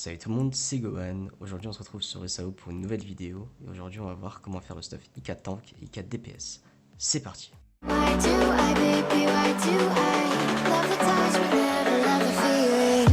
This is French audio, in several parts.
Salut tout le monde, c'est Gohan. Aujourd'hui on se retrouve sur SAO pour une nouvelle vidéo. Et aujourd'hui on va voir comment faire le stuff IK Tank et IK DPS. C'est parti. Why do I, baby, why do I love the touch but never love the feeling?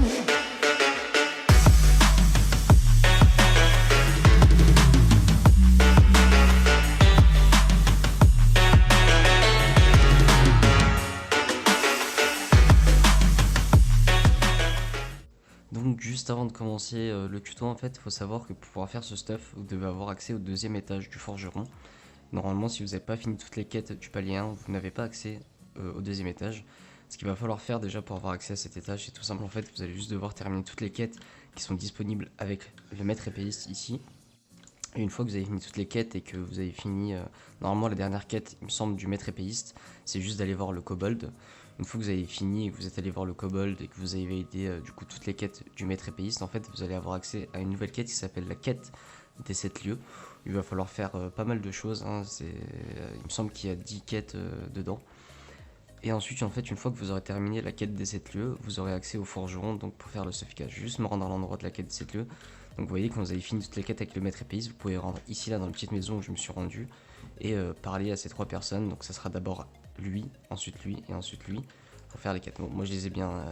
Donc juste avant de commencer le tuto en fait, il faut savoir que pour pouvoir faire ce stuff, vous devez avoir accès au deuxième étage du forgeron. Normalement si vous n'avez pas fini toutes les quêtes du palier 1, vous n'avez pas accès au deuxième étage. Ce qu'il va falloir faire déjà pour avoir accès à cet étage, c'est tout simple en fait, vous allez juste devoir terminer toutes les quêtes qui sont disponibles avec le maître épéiste ici. Et une fois que vous avez fini toutes les quêtes et que vous avez fini, normalement la dernière quête, il me semble, du maître épéiste, c'est juste d'aller voir le kobold. Une fois que vous avez fini et que vous êtes allé voir le kobold et que vous avez aidé du coup toutes les quêtes du maître épéiste, en fait vous allez avoir accès à une nouvelle quête qui s'appelle la quête des 7 lieux. Il va falloir faire pas mal de choses, hein. Il me semble qu'il y a 10 quêtes dedans. Et ensuite, en fait, une fois que vous aurez terminé la quête des 7 lieux, vous aurez accès au forgeron donc pour faire le stuff. Je vais juste me rendre à l'endroit de la quête des 7 lieux. Donc vous voyez, quand vous avez fini toutes les quêtes avec le maître épéiste, vous pouvez rendre ici, là, dans la petite maison où je me suis rendu, et parler à ces trois personnes. Donc ça sera d'abord lui, ensuite lui, et ensuite lui, pour faire les quêtes. Bon, moi je les ai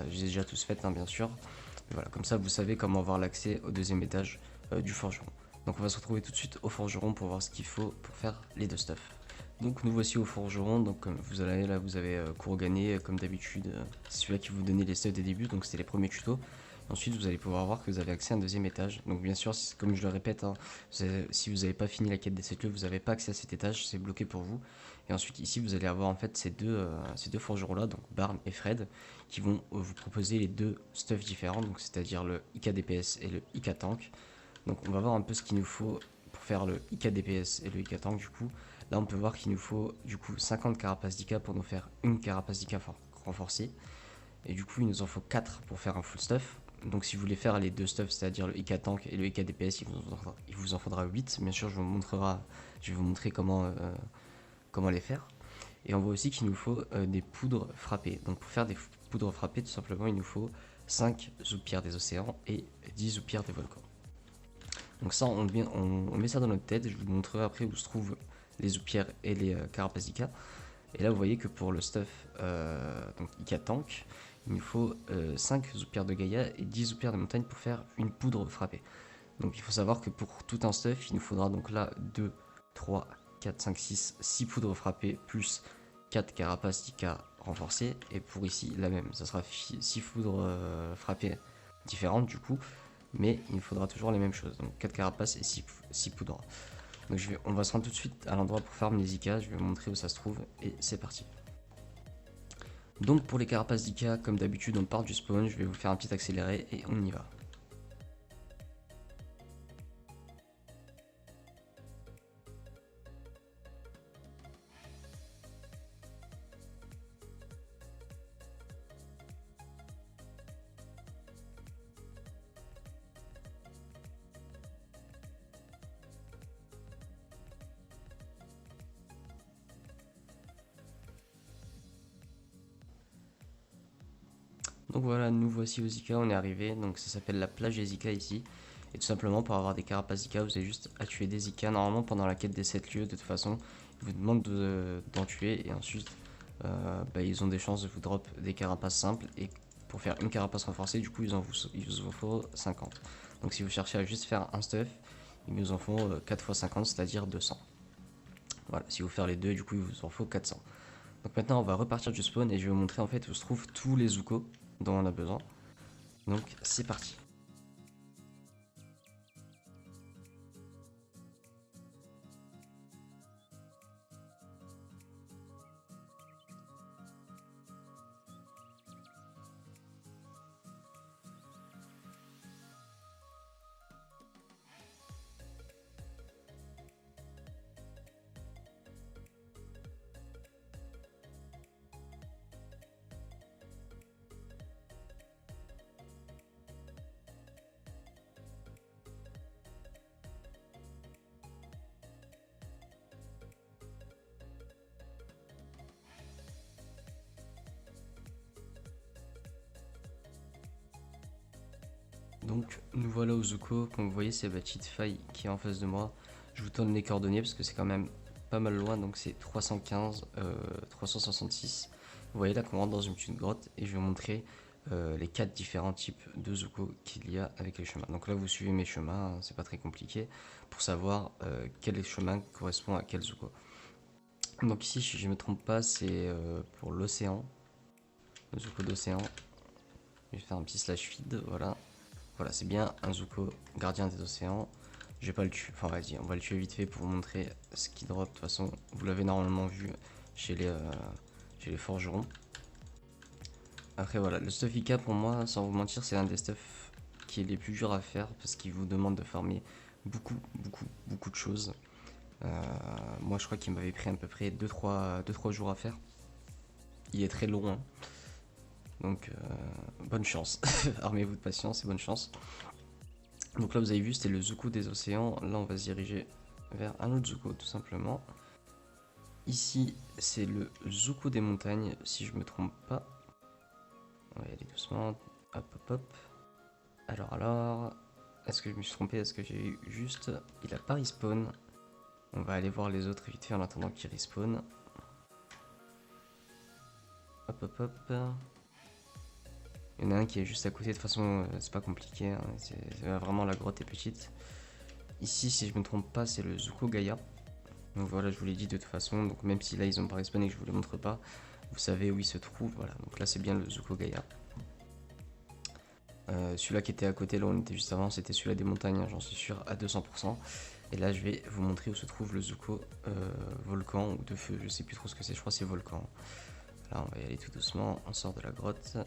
déjà tous faites, hein, bien sûr. Mais voilà, comme ça vous savez comment avoir l'accès au deuxième étage du forgeron. Donc on va se retrouver tout de suite au forgeron pour voir ce qu'il faut pour faire les deux stuff. Donc nous voici au forgeron, donc comme vous allez là, vous avez Kurogané comme d'habitude, c'est celui-là qui vous donnait les stuff des débuts, donc c'était les premiers tutos. Ensuite vous allez pouvoir voir que vous avez accès à un deuxième étage, donc bien sûr comme je le répète, hein, si vous n'avez pas fini la quête des 7 lieux, vous n'avez pas accès à cet étage, c'est bloqué pour vous. Et ensuite ici vous allez avoir en fait ces deux forgerons là, donc Barm et Fred, qui vont vous proposer les deux stuff différents, donc c'est-à-dire le IK DPS et le IK Tank. Donc on va voir un peu ce qu'il nous faut pour faire le IK DPS et le IK Tank du coup. Là on peut voir qu'il nous faut du coup 50 carapaces d'IK pour nous faire une carapace d'IK renforcée. Et du coup il nous en faut 4 pour faire un full stuff. Donc si vous voulez faire les deux stuffs, c'est-à-dire le IK Tank et le IK DPS, il vous en faudra 8. Bien sûr je vais vous montrer comment les faire. Et on voit aussi qu'il nous faut des poudres frappées. Donc pour faire des poudres frappées, tout simplement il nous faut 5 zoupirs des océans et 10 zoupirs des volcans. Donc ça, on met ça dans notre tête. Je vous montrerai après où se trouvent les zoupières et les carapaces d'Ika. Et là, vous voyez que pour le stuff donc Ika Tank, il nous faut 5 zoupières de Gaïa et 10 zoupières de montagne pour faire une poudre frappée. Donc il faut savoir que pour tout un stuff, il nous faudra donc là 2, 3, 4, 5, 6 poudres frappées plus 4 carapaces d'Ika renforcées. Et pour ici, la même. Ça sera 6 poudres frappées différentes du coup. Mais il nous faudra toujours les mêmes choses. Donc 4 carapaces et 6 poudres. Donc on va se rendre tout de suite à l'endroit pour farm les IK. Je vais vous montrer où ça se trouve. Et c'est parti. Donc pour les carapaces d'IK, comme d'habitude, on part du spawn. Je vais vous faire un petit accéléré et on y va. Donc voilà, nous voici aux IK, on est arrivé. Donc ça s'appelle la plage des IK ici. Et tout simplement, pour avoir des carapaces IK, vous avez juste à tuer des IK. Normalement, pendant la quête des 7 lieux, de toute façon, ils vous demandent d'en tuer. Et ensuite, ils ont des chances de vous drop des carapaces simples. Et pour faire une carapace renforcée, du coup, il vous en faut 50. Donc si vous cherchez à juste faire un stuff, il nous en faut 4 x 50, c'est-à-dire 200. Voilà, si vous faites les deux, du coup, il vous en faut 400. Donc maintenant, on va repartir du spawn et je vais vous montrer en fait où se trouvent tous les Zuko dont on a besoin. Donc c'est parti. Donc nous voilà au Zuko, comme vous voyez c'est la petite faille qui est en face de moi. Je vous donne les coordonnées parce que c'est quand même pas mal loin, donc c'est 315, 366. Vous voyez là qu'on rentre dans une petite grotte et je vais vous montrer les 4 différents types de Zuko qu'il y a avec les chemins. Donc là vous suivez mes chemins, hein, c'est pas très compliqué pour savoir quel chemin correspond à quel Zuko. Donc ici si je me trompe pas c'est pour l'océan, le Zuko d'océan. Je vais faire un petit slash feed, voilà. Voilà, c'est bien un Zuko gardien des océans. Je vais pas le tuer, enfin vas-y, on va le tuer vite fait pour vous montrer ce qui drop. De toute façon, vous l'avez normalement vu chez les forgerons. Après voilà, le stuff IK pour moi, sans vous mentir, c'est un des stuffs qui est les plus durs à faire parce qu'il vous demande de farmer beaucoup de choses. Moi je crois qu'il m'avait pris à peu près 2-3 jours à faire. Il est très long, hein. Donc bonne chance, armez-vous de patience et bonne chance. Donc là vous avez vu c'était le Zuko des océans, là on va se diriger vers un autre Zuko tout simplement. Ici c'est le Zuko des montagnes si je me trompe pas. On va y aller doucement, hop. Alors, est-ce que je me suis trompé, est-ce que j'ai eu juste, il a pas respawn. On va aller voir les autres vite fait en attendant qu'il respawn. Hop. Il y en a un qui est juste à côté, de toute façon c'est pas compliqué, hein. Vraiment la grotte est petite. Ici si je me trompe pas c'est le Zuko Gaia. Donc voilà je vous l'ai dit de toute façon, donc même si là ils ont pas respawn et que je vous les montre pas, vous savez où il se trouve, voilà. Donc là c'est bien le Zuko Gaia. Celui-là qui était à côté, là on était juste avant, c'était celui-là des montagnes, hein, j'en suis sûr à 200%. Et là je vais vous montrer où se trouve le Zuko volcan ou de feu, je sais plus trop ce que c'est, je crois que c'est volcan. Là on va y aller tout doucement, on sort de la grotte.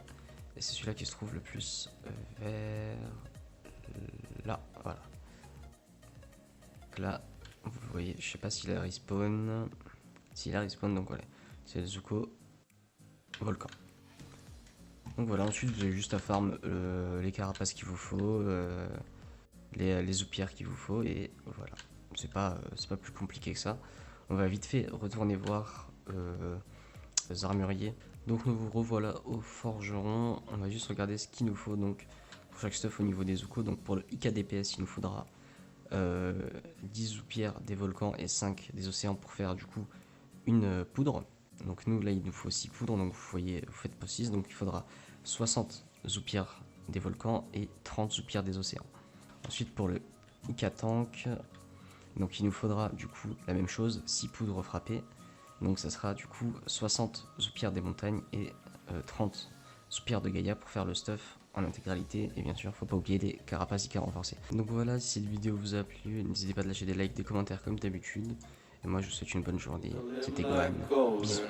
Et c'est celui-là qui se trouve le plus vers là, voilà. Donc là, vous voyez, je sais pas s'il a respawn. S'il a respawn, donc voilà, c'est le Zuko volcan. Donc voilà, ensuite vous avez juste à farm les carapaces qu'il vous faut, les oupières qu'il vous faut, et voilà. C'est pas plus compliqué que ça. On va vite fait retourner voir les armuriers. Donc nous vous revoilà au forgeron, on va juste regarder ce qu'il nous faut donc pour chaque stuff au niveau des Zuko. Donc pour le IK DPS il nous faudra 10 Zoupières des volcans et 5 des océans pour faire du coup une poudre. Donc nous là il nous faut 6 poudres, donc vous voyez, vous faites pas 6, donc il faudra 60 Zoupières des volcans et 30 Zoupières des océans. Ensuite pour le IK tank, donc il nous faudra du coup la même chose, 6 poudres frappées. Donc ça sera du coup 60 Zoupières des montagnes et 30 Zoupières de Gaïa pour faire le stuff en intégralité. Et bien sûr, faut pas oublier des carapaces IK renforcées. Donc voilà, si cette vidéo vous a plu, n'hésitez pas à lâcher des likes, des commentaires comme d'habitude. Et moi je vous souhaite une bonne journée. C'était Gohan. Bisous.